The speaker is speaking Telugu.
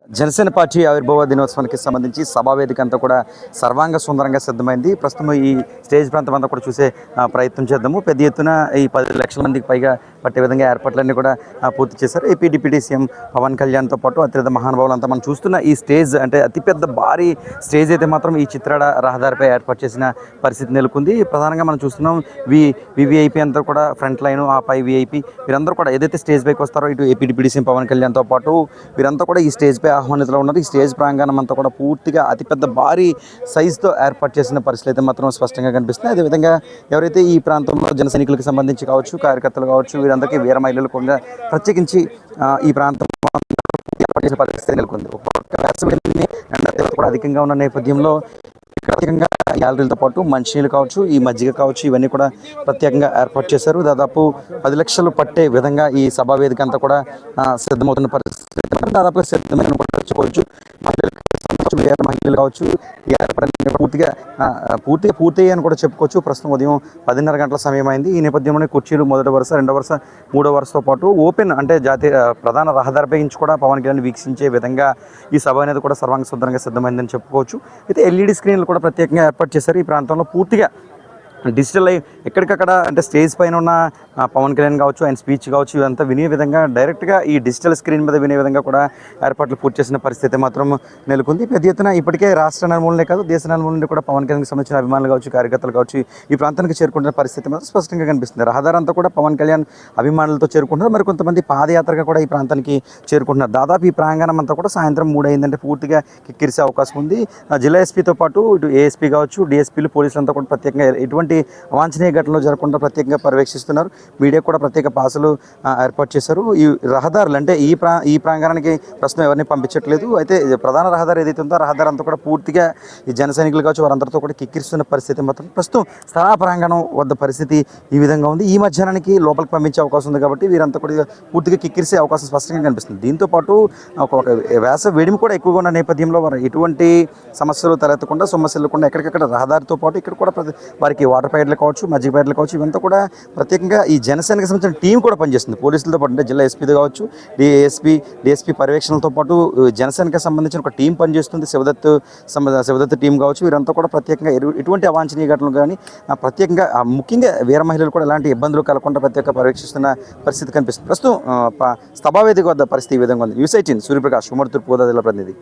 జనసేన పార్టీ ఆవిర్భావ దినోత్సవానికి సంబంధించి సభావేదిక అంతా కూడా సర్వాంగ సుందరంగా సిద్ధమైంది. ప్రస్తుతం ఈ స్టేజ్ ప్రాంతం అంతా కూడా చూసే ప్రయత్నం చేద్దాము. పెద్ద ఎత్తున ఈ 10 లక్షల మందికి పైగా పట్టే విధంగా ఏర్పాట్లన్నీ కూడా పూర్తి చేశారు. ఏపీ డిప్యూటీ సీఎం పవన్ కళ్యాణ్తో పాటు అత్యంత మహానుభావులంతా మనం చూస్తున్న ఈ స్టేజ్ అంటే అతిపెద్ద భారీ స్టేజ్ అయితే మాత్రం ఈ చిత్రాడ రహదారిపై ఏర్పాటు చేసిన పరిస్థితి నెలకొంది. ప్రధానంగా మనం చూస్తున్నాం వివిఐపీ అంతా కూడా ఫ్రంట్ లైన్, ఆ పై విఐపీ వీరందరూ కూడా ఏదైతే స్టేజ్ పైకి వస్తారో ఇటు ఏపీ డిప్యూటీ సీఎం పవన్ కళ్యాణ్తో పాటు వీరంతా కూడా ఈ స్టేజ్ పై ఆహ్వానితులు ఉన్నారు. ఈ స్టేజ్ ప్రాంగణం అంతా కూడా పూర్తిగా అతిపెద్ద భారీ సైజుతో ఏర్పాటు చేసిన పరిస్థితి అయితే మాత్రం స్పష్టంగా కనిపిస్తుంది. అదేవిధంగా ఎవరైతే ఈ ప్రాంతంలో జన సైనికులకు సంబంధించి కావచ్చు, కార్యకర్తలు కావచ్చు, వీరందరికీ వీర మహిళలు కూడా ప్రత్యేకించి ఈ ప్రాంతం ఏర్పాటు చేసే పరిస్థితి నెలకొంది. కూడా అధికంగా ఉన్న నేపథ్యంలో ప్రత్యేకంగా గ్యాలరీలతో పాటు మంచినీళ్ళు కావచ్చు, ఈ మజ్జిగ కావచ్చు, ఇవన్నీ కూడా ప్రత్యేకంగా ఏర్పాటు చేశారు. దాదాపు 10 లక్షలు పట్టే విధంగా ఈ సభా వేదిక అంతా కూడా సిద్ధమవుతున్న పరిస్థితి దాదాపుగా సిద్ధమైన కూడా చెప్పుకోవచ్చు. మహిళలు కావచ్చు పూర్తి అని కూడా చెప్పుకోవచ్చు. ప్రస్తుతం ఉదయం 10:30 గంటల సమయం అయింది. ఈ నేపథ్యంలోనే కుర్చీలు మొదటి వరుస, రెండో వరుస, మూడో వరుసతో పాటు ఓపెన్ అంటే జాతీయ ప్రధాన రహదారిపై నుంచి కూడా పవన్ కళ్యాణ్ వీక్షించే విధంగా ఈ సభ అనేది కూడా సర్వాంగ సుందరంగా సిద్ధమైందని చెప్పుకోవచ్చు. అయితే ఎల్ఈడి స్క్రీన్లు కూడా ప్రత్యేకంగా ఏర్పాటు చేశారు. ఈ ప్రాంతంలో పూర్తిగా డిజిటల్ ఎక్కడికక్కడ అంటే స్టేజ్ పైన ఉన్న పవన్ కళ్యాణ్ కావచ్చు, ఆయన స్పీచ్ కావచ్చు, ఇదంతా వినే విధంగా డైరెక్ట్గా ఈ డిజిటల్ స్క్రీన్ మీద వినే విధంగా కూడా ఏర్పాట్లు పూర్తి చేసిన పరిస్థితి మాత్రం నెలకొంది. పెద్ద ఎత్తున ఇప్పటికే రాష్ట్ర నలుమూలనే కాదు దేశ నలుమూలనే కూడా పవన్ కళ్యాణ్కి సంబంధించిన అభిమానులు కావచ్చు, కార్యకర్తలు కావచ్చు ఈ ప్రాంతానికి చేరుకుంటున్న పరిస్థితి మాత్రం స్పష్టంగా కనిపిస్తుంది. రహదారి అంతా కూడా పవన్ కళ్యాణ్ అభిమానులతో చేరుకుంటున్నారు. మరి కొంతమంది పాదయాత్రగా కూడా ఈ ప్రాంతానికి చేరుకుంటున్నారు. దాదాపు ఈ ప్రాంగణం అంతా కూడా సాయంత్రం 3 అయిందంటే పూర్తిగా కిక్కిరిసే అవకాశం ఉంది. జిల్లా ఎస్పీతో పాటు ఇటు ఏఎస్పీ కావచ్చు, డిఎస్పీలు, పోలీసులంతా కూడా ప్రత్యేకంగా ఎటువంటి అవాంఛనీయ ఘటనలు జరగకుండా ప్రత్యేకంగా పర్యవేక్షిస్తున్నారు. మీడియా కూడా ప్రత్యేక పాసులు ఏర్పాటు చేశారు. ఈ రహదారులు అంటే ఈ ప్రాంగణానికి ప్రస్తుతం ఎవరిని పంపించట్లేదు. అయితే ప్రధాన రహదారి ఏదైతే ఉందో రహదారి అంతా కూడా పూర్తిగా ఈ జన సైనికులు కావచ్చు వారందరితో కూడా కిక్కిరిస్తున్న పరిస్థితి మాత్రం ప్రస్తుతం స్థలా ప్రాంగణం వద్ద పరిస్థితి ఈ విధంగా ఉంది. ఈ మధ్యాహ్నానికి లోపలికి పంపించే అవకాశం ఉంది కాబట్టి వీరంతా కూడా పూర్తిగా కిక్కిరిసే అవకాశం స్పష్టంగా కనిపిస్తుంది. దీంతోపాటు ఒక వేసవి వేడిమి కూడా ఎక్కువగా ఉన్న నేపథ్యంలో వారు ఎటువంటి సమస్యలు తలెత్తకుండా సొమ్మస్యలు లేకుండా ఎక్కడికక్కడ రహదారితో పాటు ఇక్కడ కూడా వారికి వాటర్ ప్యాకెట్లు కావచ్చు, మజ్జిగ ప్యాకెట్లు కావచ్చు, ఇవంతా కూడా ప్రత్యేకంగా ఈ జనసేనకి సంబంధించిన టీం కూడా పనిచేస్తుంది. పోలీసులతో పాటు అంటే జిల్లా ఎస్పీ కావచ్చు, డిఎస్పీ పర్యవేక్షణలతో పాటు జనసేనకి సంబంధించిన ఒక టీం పనిచేస్తుంది. శివదత్ టీం కావచ్చు, వీరంతా కూడా ప్రత్యేకంగా ఎటువంటి అవాంఛనీయ ఘటనలు కానీ ప్రత్యేకంగా ముఖ్యంగా వీర మహిళలు కూడా ఎలాంటి ఇబ్బందులు కలగకుండా ప్రత్యేకంగా పర్యవేక్షిస్తున్న పరిస్థితి కనిపిస్తుంది. ప్రస్తుతం సభావేదిక వద్ద పరిస్థితి ఈ విధంగా ఉంది. న్యూస్ 18 సూర్యప్రకాష్, ఉమ్మడి తూర్పు గోదావరి జిల్లా ప్రతినిధి.